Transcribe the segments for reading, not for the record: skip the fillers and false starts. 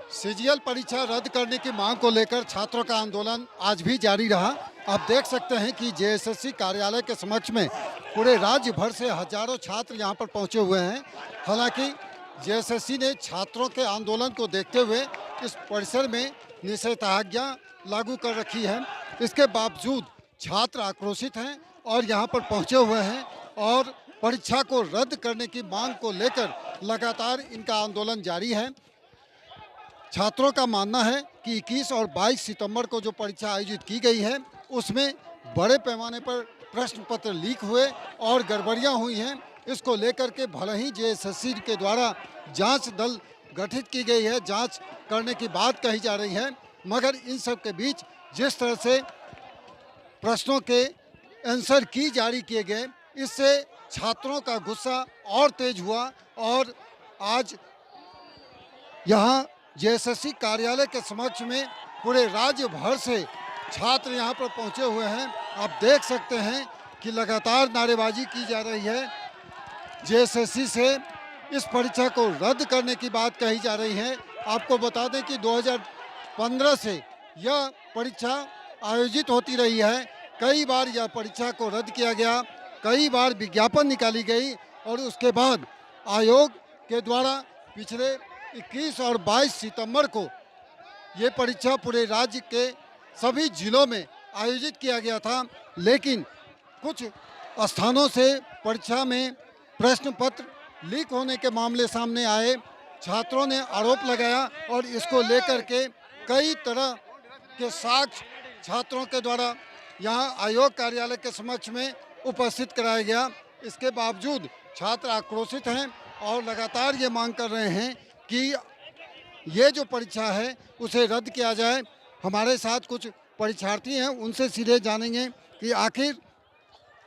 CGL परीक्षा रद्द करने की मांग को लेकर छात्रों का आंदोलन आज भी जारी रहा। आप देख सकते हैं कि जेएसएससी कार्यालय के समक्ष में पूरे राज्य भर से हजारों छात्र यहां पर पहुंचे हुए हैं। हालांकि जेएसएससी ने छात्रों के आंदोलन को देखते हुए इस परिसर में निषेधाज्ञा लागू कर रखी है। इसके बावजूद छात्र आक्रोशित हैं और यहां पर पहुंचे हुए हैं और परीक्षा को रद्द करने की मांग को लेकर लगातार इनका आंदोलन जारी है। छात्रों का मानना है कि 21 और 22 सितंबर को जो परीक्षा आयोजित की गई है उसमें बड़े पैमाने पर प्रश्न पत्र लीक हुए और गड़बड़ियां हुई हैं। इसको लेकर के भले ही जेएसएससी के द्वारा जांच दल गठित की गई है, जांच करने की बात कही जा रही है, मगर इन सब के बीच जिस तरह से प्रश्नों के आंसर की जारी किए गए, इससे छात्रों का गुस्सा और तेज हुआ और आज यहाँ जेएसएससी कार्यालय के समक्ष में पूरे राज्य भर से छात्र यहाँ पर पहुँचे हुए हैं। आप देख सकते हैं कि लगातार नारेबाजी की जा रही है। जेएसएससी से इस परीक्षा को रद्द करने की बात कही जा रही है। आपको बता दें कि 2015 से यह परीक्षा आयोजित होती रही है। कई बार यह परीक्षा को रद्द किया गया, कई बार विज्ञापन निकाली गई और उसके बाद आयोग के द्वारा पिछले 21 और 22 सितंबर को ये परीक्षा पूरे राज्य के सभी जिलों में आयोजित किया गया था, लेकिन कुछ स्थानों से परीक्षा में प्रश्न पत्र लीक होने के मामले सामने आए। छात्रों ने आरोप लगाया और इसको लेकर के कई तरह के साक्ष्य छात्रों के द्वारा यहाँ आयोग कार्यालय के समक्ष में उपस्थित कराया गया। इसके बावजूद छात्र आक्रोशित हैं और लगातार ये मांग कर रहे हैं कि ये जो परीक्षा है उसे रद्द किया जाए। हमारे साथ कुछ परीक्षार्थी हैं, उनसे सीधे जानेंगे कि आखिर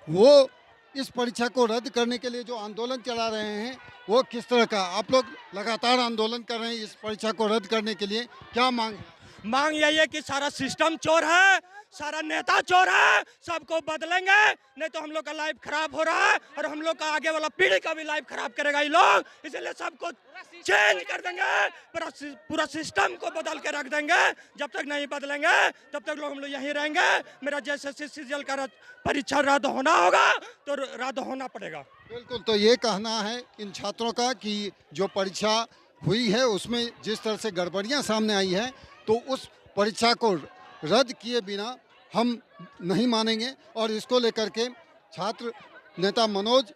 वो इस परीक्षा को रद्द करने के लिए जो आंदोलन चला रहे हैं वो किस तरह का। आप लोग लगातार आंदोलन कर रहे हैं इस परीक्षा को रद्द करने के लिए, क्या मांग है? मांग यही है कि सारा सिस्टम चोर है, सारा नेता चोर है, सबको बदलेंगे, नहीं तो हम लोग का लाइफ खराब हो रहा है और हम लोग का आगे वाला पीढ़ी का भी लाइफ खराब करेगा ये लोग। इसलिए सबको चेंज कर देंगे, पूरा सिस्टम को बदल के रख देंगे। जब तक नहीं बदलेंगे तब तक लोग हम लोग यहीं रहेंगे। मेरा जैसे सीजीएल का परीक्षा रद्द होना होगा तो रद्द होना पड़ेगा। बिल्कुल, तो ये कहना है इन छात्रों का कि जो परीक्षा हुई है उसमें जिस तरह से गड़बड़ियाँ सामने आई है तो उस परीक्षा को रद्द किए बिना हम नहीं मानेंगे। और इसको लेकर के छात्र नेता मनोज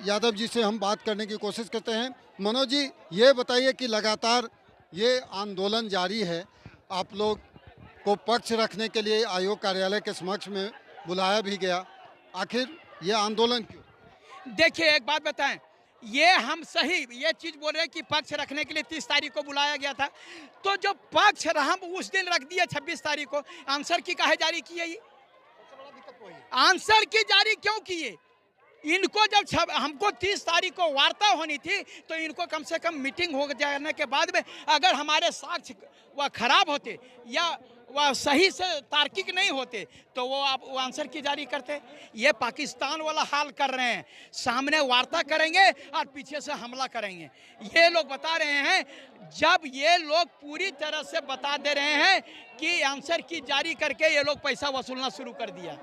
यादव जी से हम बात करने की कोशिश करते हैं। मनोज जी, ये बताइए कि लगातार ये आंदोलन जारी है, आप लोग को पक्ष रखने के लिए आयोग कार्यालय के समक्ष में बुलाया भी गया, आखिर ये आंदोलन क्यों? देखिए, एक बात बताएं, ये हम सही ये चीज़ बोल रहे हैं कि पक्ष रखने के लिए 30 तारीख को बुलाया गया था, तो जो पक्ष हम उस दिन रख दिया 26 तारीख को, आंसर की काहे जारी किए? ये आंसर की जारी क्यों किए? इनको जब हमको 30 तारीख को वार्ता होनी थी तो इनको कम से कम मीटिंग हो जाने के बाद में अगर हमारे साक्ष्य वह खराब होते या वह सही से तार्किक नहीं होते तो वो आंसर की जारी करते। ये पाकिस्तान वाला हाल कर रहे हैं, सामने वार्ता करेंगे और पीछे से हमला करेंगे। ये लोग बता रहे हैं, जब ये लोग पूरी तरह से बता दे रहे हैं कि आंसर की जारी करके ये लोग पैसा वसूलना शुरू कर दिया।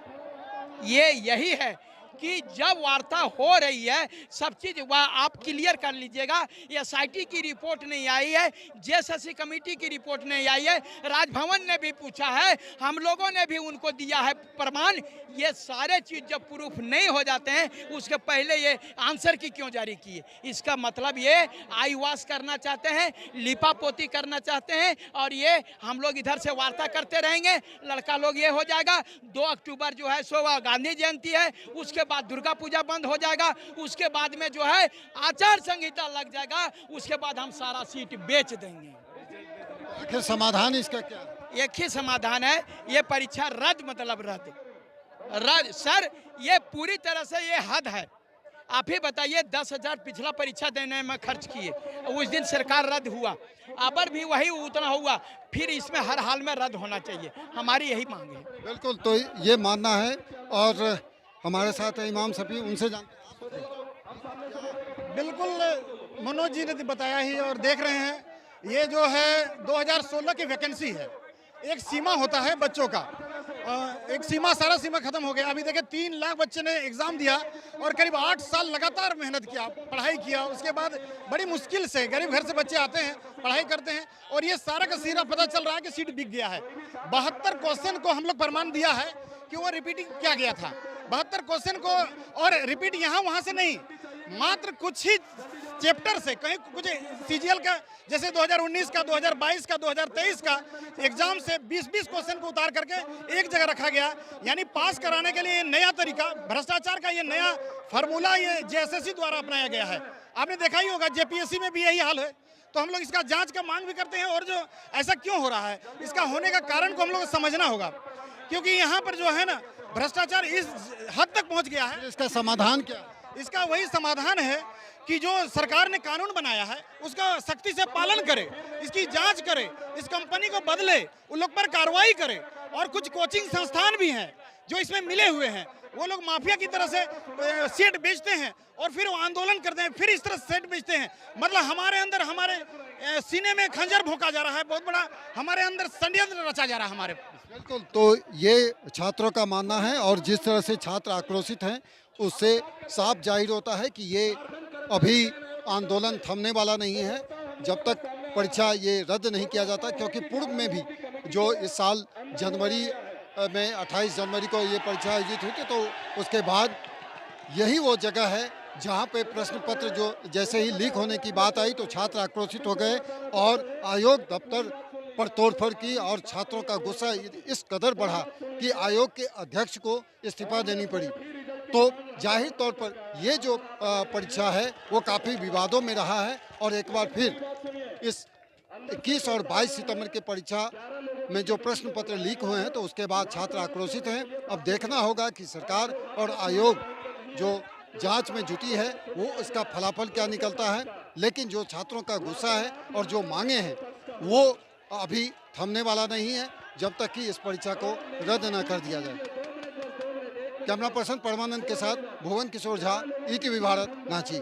ये यही है कि जब वार्ता हो रही है सब चीज़ वह आप क्लियर कर लीजिएगा। एसआईटी की रिपोर्ट नहीं आई है, जेएसएससी कमेटी की रिपोर्ट नहीं आई है, राजभवन ने भी पूछा है, हम लोगों ने भी उनको दिया है प्रमाण। ये सारे चीज़ जब प्रूफ नहीं हो जाते हैं उसके पहले ये आंसर की क्यों जारी किए? इसका मतलब ये आई वॉश करना चाहते हैं, लिपापोती करना चाहते हैं और ये हम लोग इधर से वार्ता करते रहेंगे, लड़का लोग ये हो जाएगा। 2 अक्टूबर जो है सो गांधी जयंती है, उसके बाद दुर्गा पूजा बंद हो जाएगा, उसके बाद में जो है आचार संहिता लग जाएगा, उसके बाद हम सारा सीट बेच देंगे। आखिर समाधान इसका क्या है? एक ही समाधान है, ये परीक्षा रद्द मतलब रद्द। सर, ये पूरी तरह से ये हद है। आप ही बताइए, 10,000 पिछला परीक्षा देने में खर्च किए, उस दिन सरकार रद्द हुआ, अबर भी वही उतना हुआ, फिर इसमें हर हाल में रद्द होना चाहिए। हमारी यही मांग है। बिल्कुल, तो ये मानना है और हमारे साथ है इमाम शफी, उनसे जानते हैं। बिल्कुल मनोज जी ने बताया ही और देख रहे हैं ये जो है 2016 की वैकेंसी है। एक सीमा होता है बच्चों का, एक सीमा, सारा सीमा खत्म हो गया। अभी देखिए 3 लाख बच्चे ने एग्जाम दिया और करीब 8 साल लगातार मेहनत किया, पढ़ाई किया। उसके बाद बड़ी मुश्किल से गरीब घर से बच्चे आते हैं, पढ़ाई करते हैं और ये सारा का सीरा पता चल रहा है कि सीट बिक गया है। 72 क्वेश्चन को हम लोग प्रमाण दिया है कि वो रिपीटिंग किया गया था। 72 क्वेश्चन को, और रिपीट यहाँ वहाँ से नहीं, मात्र कुछ ही चैप्टर से, कहीं कुछ सीजीएल का जैसे 2019 का, 2022 का, 2023 का एग्जाम से 20-20 क्वेश्चन को उतार करके एक जगह रखा गया। यानी पास कराने के लिए नया तरीका, भ्रष्टाचार का ये नया फार्मूला ये जेएसएससी द्वारा अपनाया गया है। आपने देखा ही होगा जेपीएससी में भी यही हाल है। तो हम लोग इसका जांच का मांग भी करते हैं, और जो ऐसा क्यों हो रहा है, इसका होने का कारण को हम लोग को समझना होगा, क्योंकि यहाँ पर जो है ना भ्रष्टाचार इस हद तक पहुँच गया है। इसका समाधान क्या? इसका वही समाधान है कि जो सरकार ने कानून बनाया है उसका सख्ती से पालन करे, इसकी जांच करे, इस कंपनी को बदले, उन लोग पर कार्रवाई करे। और कुछ कोचिंग संस्थान भी हैं जो इसमें मिले हुए हैं, वो लोग माफिया की तरह से सीट बेचते हैं और फिर वो आंदोलन करते हैं, फिर इस तरह सीट बेचते हैं। मतलब हमारे अंदर, हमारे सीने में खंजर भोंका जा रहा है, बहुत बड़ा हमारे अंदर षड्यंत्र रचा जा रहा है हमारे। बिल्कुल, तो ये छात्रों का मानना है और जिस तरह से छात्र आक्रोशित हैं उससे साफ जाहिर होता है कि ये अभी आंदोलन थमने वाला नहीं है जब तक परीक्षा ये रद्द नहीं किया जाता। क्योंकि पूर्व में भी जो इस साल जनवरी में 28 जनवरी को ये परीक्षा आयोजित हुई थी, तो उसके बाद यही वो जगह है जहाँ पे प्रश्न पत्र जो जैसे ही लीक होने की बात आई तो छात्र आक्रोशित हो गए और आयोग दफ्तर पर तोड़फोड़ की और छात्रों का गुस्सा इस कदर बढ़ा कि आयोग के अध्यक्ष को इस्तीफा देनी पड़ी। तो जाहिर तौर पर ये जो परीक्षा है वो काफ़ी विवादों में रहा है और एक बार फिर इस 21 और 22 सितंबर के परीक्षा में जो प्रश्न पत्र लीक हुए हैं तो उसके बाद छात्र आक्रोशित हैं। अब देखना होगा कि सरकार और आयोग जो जांच में जुटी है वो इसका फलाफल क्या निकलता है। लेकिन जो छात्रों का गुस्सा है और जो मांगे हैं वो अभी थमने वाला नहीं है जब तक कि इस परीक्षा को रद्द न कर दिया जाए। कैमरा पर्सन परमानंद के साथ भुवन किशोर झा, ईटीवी भारत, रांची।